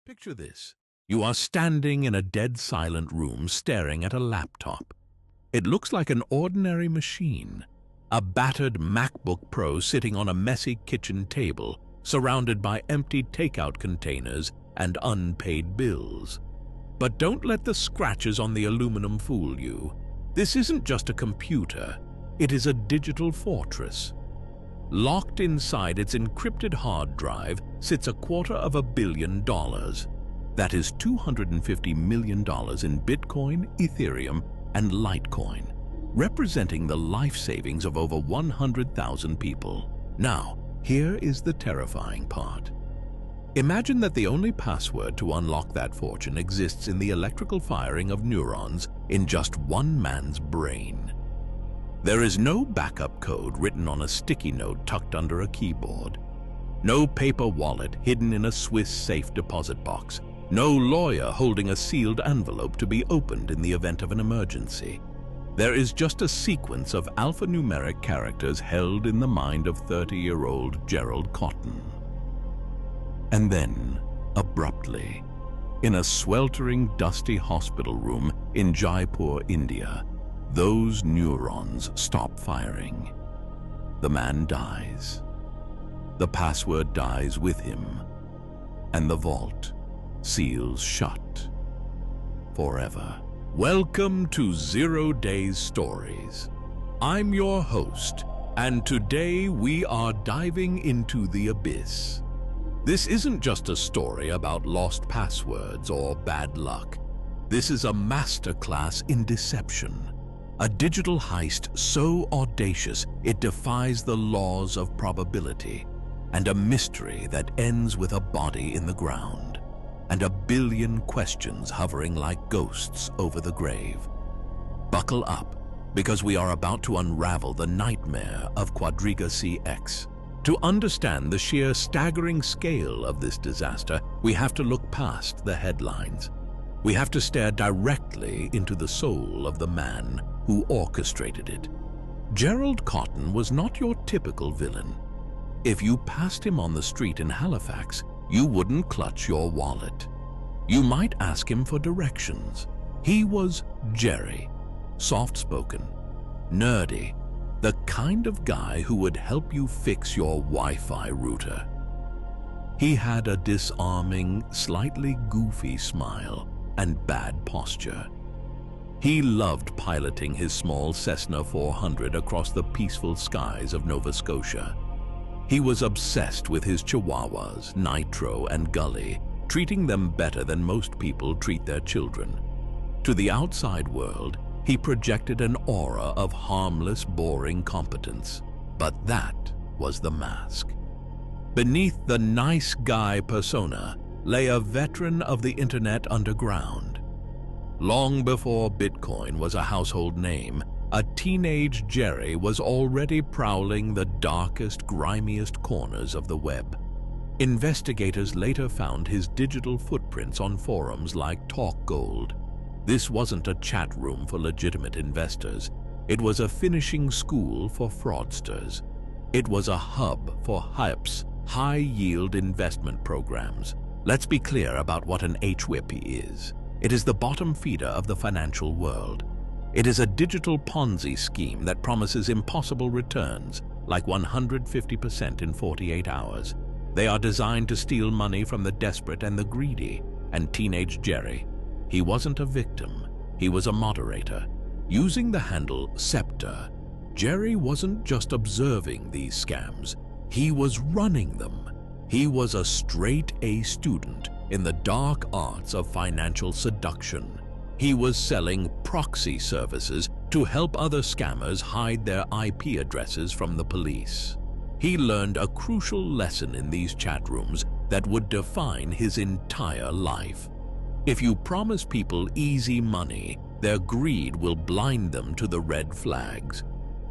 Picture this. You are standing in a dead silent room staring at a laptop. It looks like an ordinary machine, a battered MacBook Pro sitting on a messy kitchen table, surrounded by empty takeout containers and unpaid bills. But don't let the scratches on the aluminum fool you. This isn't just a computer, it is a digital fortress. Locked inside its encrypted hard drive sits $250 million. That is $250 million in Bitcoin, Ethereum, and Litecoin, representing the life savings of over 100,000 people. Now, here is the terrifying part. Imagine that the only password to unlock that fortune exists in the electrical firing of neurons in just one man's brain. There is no backup code written on a sticky note tucked under a keyboard. No paper wallet hidden in a Swiss safe deposit box. No lawyer holding a sealed envelope to be opened in the event of an emergency. There is just a sequence of alphanumeric characters held in the mind of 30-year-old Gerald Cotten. And then, abruptly, in a sweltering, dusty hospital room in Jaipur, India, those neurons stop firing. The man dies. The password dies with him, and the vault seals shut forever. Welcome to 0 Days Stories. I'm your host, and today we are diving into the abyss. This isn't just a story about lost passwords or bad luck. This is a masterclass in deception. A digital heist so audacious it defies the laws of probability, and a mystery that ends with a body in the ground, and a billion questions hovering like ghosts over the grave. Buckle up, because we are about to unravel the nightmare of QuadrigaCX. To understand the sheer staggering scale of this disaster, we have to look past the headlines. We have to stare directly into the soul of the man who orchestrated it. Gerald Cotten was not your typical villain. If you passed him on the street in Halifax, you wouldn't clutch your wallet. You might ask him for directions. He was Gerry, soft-spoken, nerdy, the kind of guy who would help you fix your Wi-Fi router. He had a disarming, slightly goofy smile and bad posture. He loved piloting his small Cessna 400 across the peaceful skies of Nova Scotia. He was obsessed with his chihuahuas, Nitro and Gully, treating them better than most people treat their children. To the outside world, he projected an aura of harmless, boring competence. But that was the mask. Beneath the nice guy persona lay a veteran of the internet underground. Long before Bitcoin was a household name, a teenage Gerry was already prowling the darkest, grimiest corners of the web. Investigators later found his digital footprints on forums like Talk Gold. This wasn't a chat room for legitimate investors. It was a finishing school for fraudsters. It was a hub for HYPE's high-yield investment programs. Let's be clear about what an HWIP is. It is the bottom feeder of the financial world. It is a digital Ponzi scheme that promises impossible returns, like 150% in 48 hours. They are designed to steal money from the desperate and the greedy, and teenage Gerry, he wasn't a victim, he was a moderator. Using the handle Scepter, Gerry wasn't just observing these scams, he was running them. He was a straight-A student in the dark arts of financial seduction. He was selling proxy services to help other scammers hide their IP addresses from the police. He learned a crucial lesson in these chat rooms that would define his entire life. If you promise people easy money, their greed will blind them to the red flags.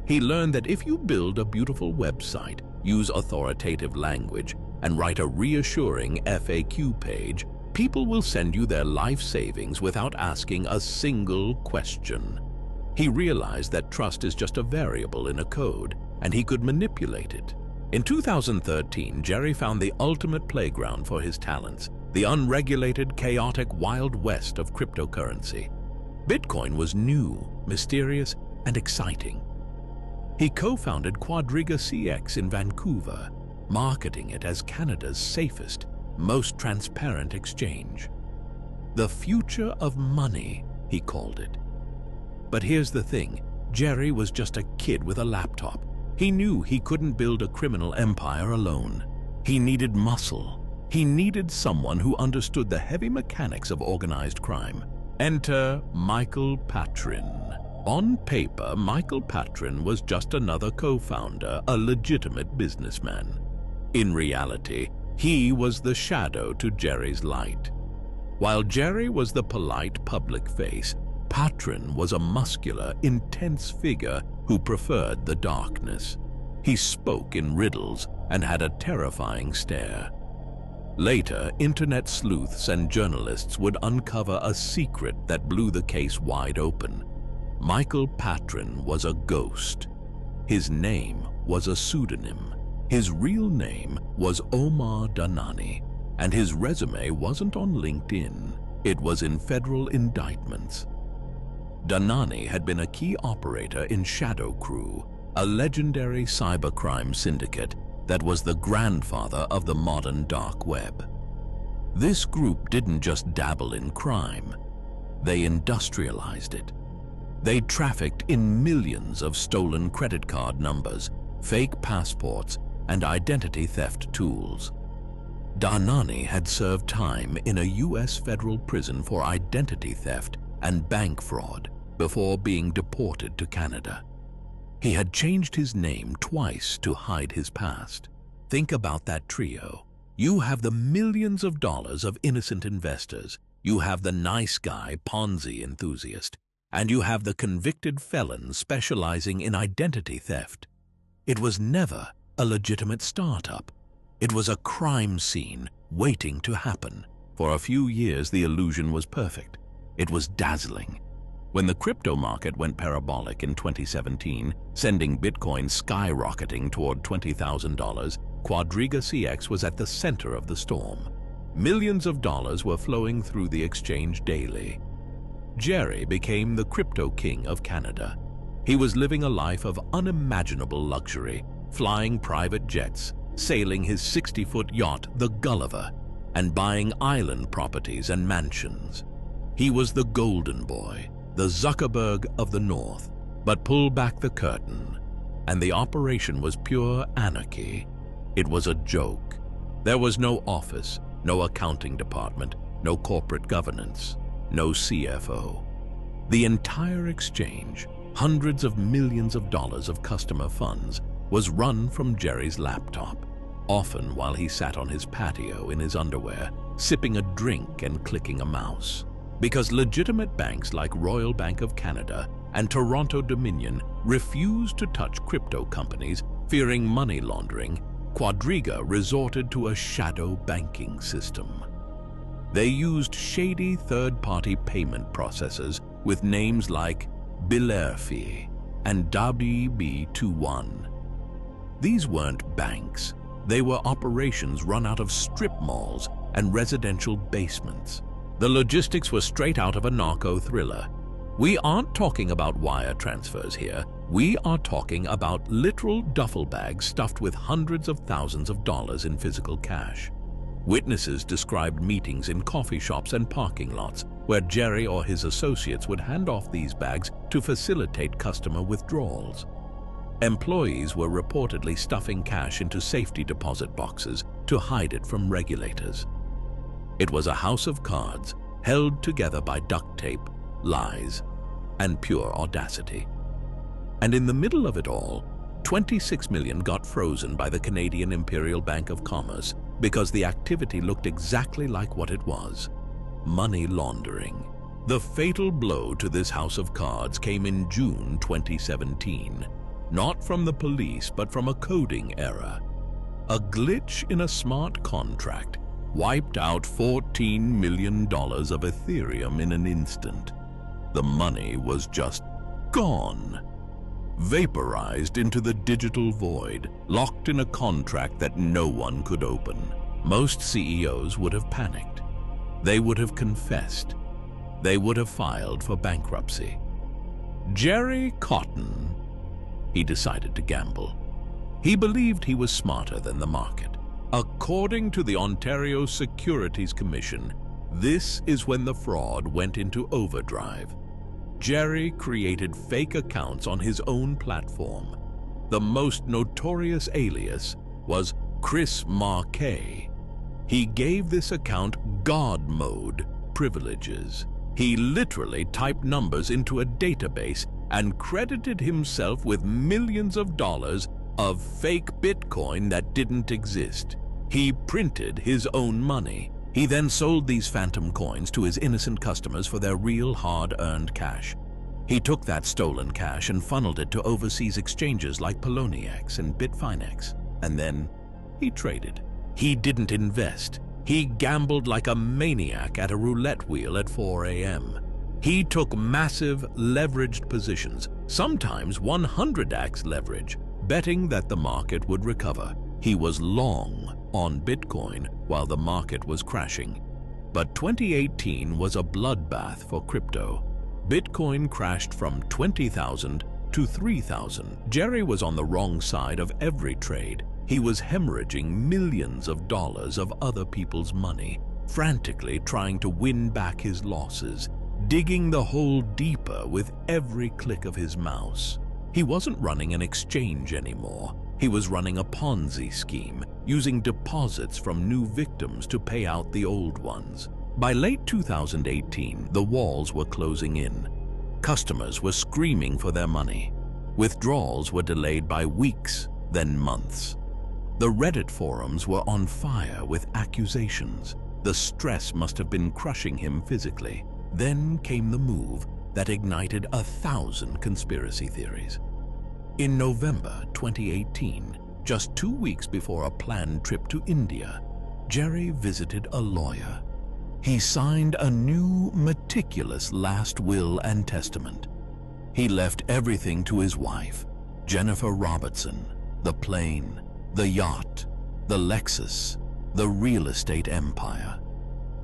He learned that if you build a beautiful website, use authoritative language, and write a reassuring FAQ page, people will send you their life savings without asking a single question. He realized that trust is just a variable in a code, and he could manipulate it. In 2013, Gerry found the ultimate playground for his talents. the unregulated, chaotic Wild West of cryptocurrency. Bitcoin was new, mysterious, and exciting. He co-founded QuadrigaCX in Vancouver, marketing it as Canada's safest, most transparent exchange. The future of money, he called it. But here's the thing, Gerry was just a kid with a laptop. He knew he couldn't build a criminal empire alone. He needed muscle. He needed someone who understood the heavy mechanics of organized crime. Enter Michael Patrin. On paper, Michael Patrin was just another co-founder, a legitimate businessman. In reality, he was the shadow to Gerry's light. While Gerry was the polite public face, Patrin was a muscular, intense figure who preferred the darkness. He spoke in riddles and had a terrifying stare. Later, internet sleuths and journalists would uncover a secret that blew the case wide open. Michael Patrin was a ghost. His name was a pseudonym. His real name was Omar Danani, and his resume wasn't on LinkedIn. It was in federal indictments. Danani had been a key operator in Shadow Crew, a legendary cybercrime syndicate that was the grandfather of the modern dark web. This group didn't just dabble in crime, they industrialized it. They trafficked in millions of stolen credit card numbers, fake passports, and identity theft tools. Danani had served time in a US federal prison for identity theft and bank fraud before being deported to Canada. He had changed his name twice to hide his past. Think about that trio. You have the millions of dollars of innocent investors, you have the nice guy Ponzi enthusiast, and you have the convicted felon specializing in identity theft. It was never a legitimate startup. It was a crime scene waiting to happen. For a few years, the illusion was perfect. It was dazzling. When the crypto market went parabolic in 2017, sending Bitcoin skyrocketing toward $20,000, QuadrigaCX was at the center of the storm. Millions of dollars were flowing through the exchange daily. Gerry became the crypto king of Canada. He was living a life of unimaginable luxury, flying private jets, sailing his 60-foot yacht, the Gulliver, and buying island properties and mansions. He was the golden boy, the Zuckerberg of the North. But pull back the curtain, and the operation was pure anarchy. It was a joke. There was no office, no accounting department, no corporate governance, no CFO. The entire exchange, hundreds of millions of dollars of customer funds, was run from Gerry's laptop, often while he sat on his patio in his underwear, sipping a drink and clicking a mouse. Because legitimate banks like Royal Bank of Canada and Toronto Dominion refused to touch crypto companies, fearing money laundering, Quadriga resorted to a shadow banking system. They used shady third-party payment processors with names like Bilerfi and WB21. These weren't banks. They were operations run out of strip malls and residential basements. The logistics were straight out of a narco thriller. We aren't talking about wire transfers here. We are talking about literal duffel bags stuffed with hundreds of thousands of dollars in physical cash. Witnesses described meetings in coffee shops and parking lots where Gerry or his associates would hand off these bags to facilitate customer withdrawals. Employees were reportedly stuffing cash into safety deposit boxes to hide it from regulators. It was a house of cards held together by duct tape, lies, and pure audacity. And in the middle of it all, $26 million got frozen by the Canadian Imperial Bank of Commerce because the activity looked exactly like what it was: money laundering. The fatal blow to this house of cards came in June 2017, not from the police but from a coding error. A glitch in a smart contract wiped out $14 million of Ethereum in an instant. The money was just gone, vaporized into the digital void, locked in a contract that no one could open. Most CEOs would have panicked. They would have confessed. They would have filed for bankruptcy. Gerry Cotten, he decided to gamble. He believed he was smarter than the market. According to the Ontario Securities Commission, this is when the fraud went into overdrive. Gerry created fake accounts on his own platform. The most notorious alias was Chris Marquet. He gave this account God mode privileges. He literally typed numbers into a database and credited himself with millions of dollars of fake Bitcoin that didn't exist. He printed his own money. He then sold these phantom coins to his innocent customers for their real hard-earned cash. He took that stolen cash and funneled it to overseas exchanges like Poloniex and Bitfinex. And then he traded. He didn't invest. He gambled like a maniac at a roulette wheel at 4 a.m. He took massive leveraged positions, sometimes 100x leverage, betting that the market would recover. He was long on Bitcoin while the market was crashing. But 2018 was a bloodbath for crypto. Bitcoin crashed from 20,000 to 3,000. Gerry was on the wrong side of every trade. He was hemorrhaging millions of dollars of other people's money, frantically trying to win back his losses, digging the hole deeper with every click of his mouse. He wasn't running an exchange anymore. He was running a Ponzi scheme, using deposits from new victims to pay out the old ones. By late 2018, the walls were closing in. Customers were screaming for their money. Withdrawals were delayed by weeks, then months. The Reddit forums were on fire with accusations. The stress must have been crushing him physically. Then came the move that ignited 1,000 conspiracy theories. In November 2018, just 2 weeks before a planned trip to India, Gerry visited a lawyer. He signed a new, meticulous last will and testament. He left everything to his wife, Jennifer Robertson, the plane, the yacht, the Lexus, the real estate empire.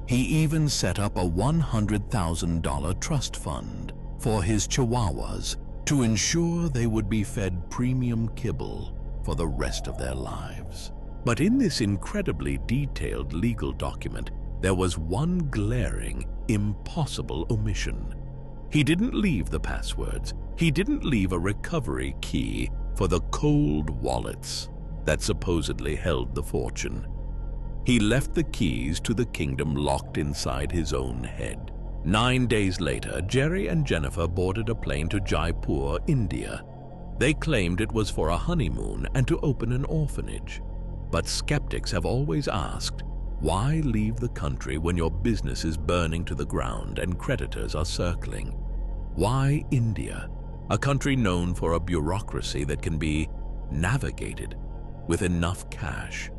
He even set up a $100,000 trust fund for his chihuahuas to ensure they would be fed premium kibble for the rest of their lives. But in this incredibly detailed legal document, there was one glaring, impossible omission. He didn't leave the passwords. He didn't leave a recovery key for the cold wallets that supposedly held the fortune. He left the keys to the kingdom locked inside his own head. 9 days later, Gerry and Jennifer boarded a plane to Jaipur, India. They claimed it was for a honeymoon and to open an orphanage. But skeptics have always asked, why leave the country when your business is burning to the ground and creditors are circling? Why India, a country known for a bureaucracy that can be navigated with enough cash?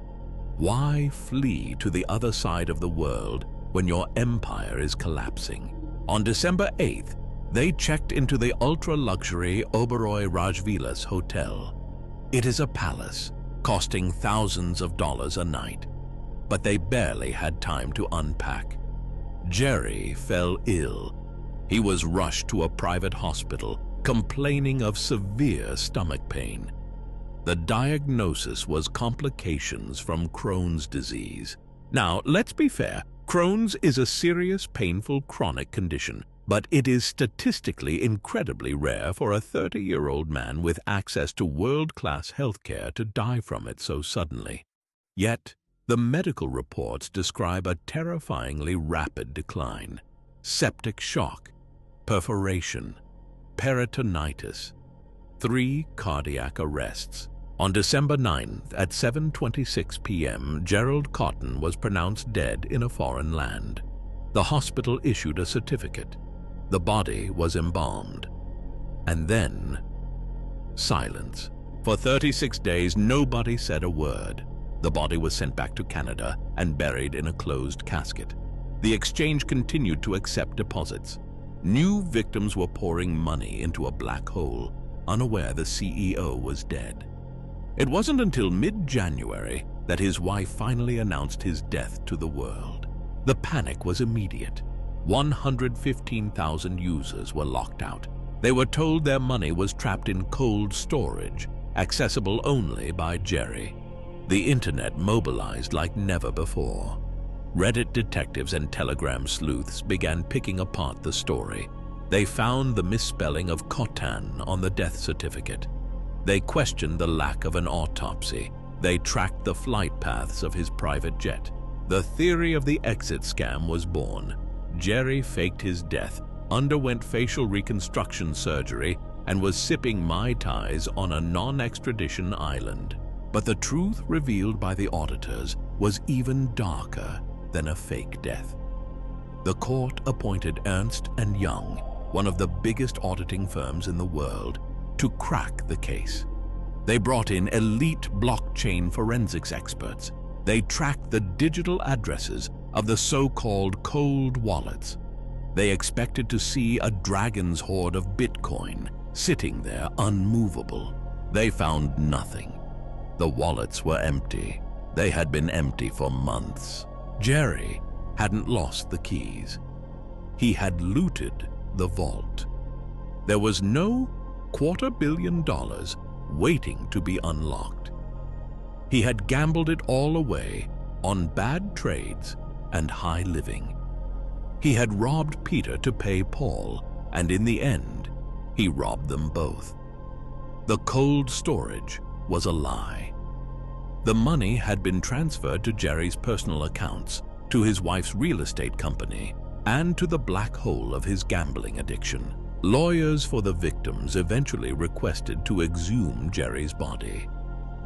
Why flee to the other side of the world when your empire is collapsing? On December 8th, they checked into the ultra-luxury Oberoi Rajvilas Hotel. It is a palace, costing thousands of dollars a night. But they barely had time to unpack. Gerry fell ill. He was rushed to a private hospital, complaining of severe stomach pain. The diagnosis was complications from Crohn's disease. Now, let's be fair. Crohn's is a serious, painful, chronic condition, but it is statistically incredibly rare for a 30-year-old man with access to world-class healthcare to die from it so suddenly. Yet, the medical reports describe a terrifyingly rapid decline: septic shock, perforation, peritonitis, 3 cardiac arrests. On December 9th at 7:26 p.m., Gerald Cotten was pronounced dead in a foreign land. The hospital issued a certificate. The body was embalmed. And then, silence. For 36 days, nobody said a word. The body was sent back to Canada and buried in a closed casket. The exchange continued to accept deposits. New victims were pouring money into a black hole, unaware the CEO was dead. It wasn't until mid-January that his wife finally announced his death to the world. The panic was immediate. 115,000 users were locked out. They were told their money was trapped in cold storage, accessible only by Gerry. The internet mobilized like never before. Reddit detectives and Telegram sleuths began picking apart the story. They found the misspelling of Cotten on the death certificate. They questioned the lack of an autopsy. They tracked the flight paths of his private jet. The theory of the exit scam was born. Gerry faked his death, underwent facial reconstruction surgery, and was sipping Mai Tais on a non-extradition island. But the truth revealed by the auditors was even darker than a fake death. The court appointed Ernst & Young, one of the biggest auditing firms in the world, to crack the case. They brought in elite blockchain forensics experts. They tracked the digital addresses of the so-called cold wallets. They expected to see a dragon's hoard of Bitcoin sitting there unmovable. They found nothing. The wallets were empty. They had been empty for months. Gerry hadn't lost the keys. He had looted the vault. There was no $250 million waiting to be unlocked. He had gambled it all away on bad trades and high living. He had robbed Peter to pay Paul, and in the end, he robbed them both. The cold storage was a lie. The money had been transferred to Gerry's personal accounts, to his wife's real estate company, and to the black hole of his gambling addiction. Lawyers for the victims eventually requested to exhume Gerry's body.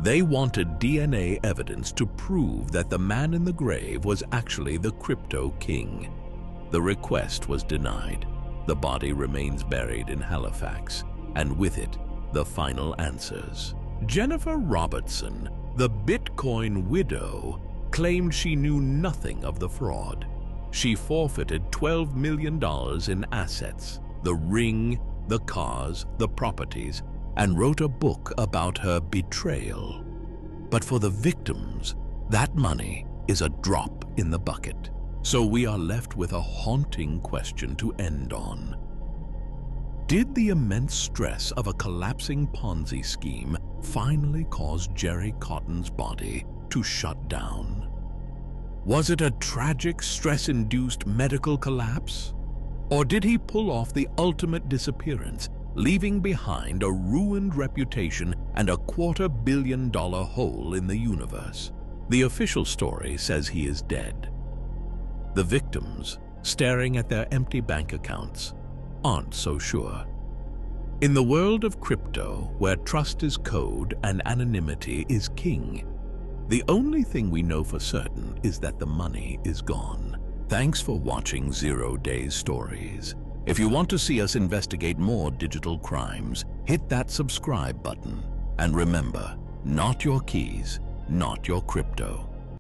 They wanted DNA evidence to prove that the man in the grave was actually the crypto king. The request was denied. The body remains buried in Halifax, and with it, the final answers. Jennifer Robertson, the Bitcoin widow, claimed she knew nothing of the fraud. She forfeited $12 million in assets, the ring, the cars, the properties, and wrote a book about her betrayal. But for the victims, that money is a drop in the bucket. So we are left with a haunting question to end on. Did the immense stress of a collapsing Ponzi scheme finally cause Gerry Cotten's body to shut down? Was it a tragic, stress-induced medical collapse? Or did he pull off the ultimate disappearance, leaving behind a ruined reputation and a $250 million hole in the universe? The official story says he is dead. The victims, staring at their empty bank accounts, aren't so sure. In the world of crypto, where trust is code and anonymity is king, the only thing we know for certain is that the money is gone. Thanks for watching 0 Days Stories. If you want to see us investigate more digital crimes, hit that subscribe button. And remember, not your keys, not your crypto.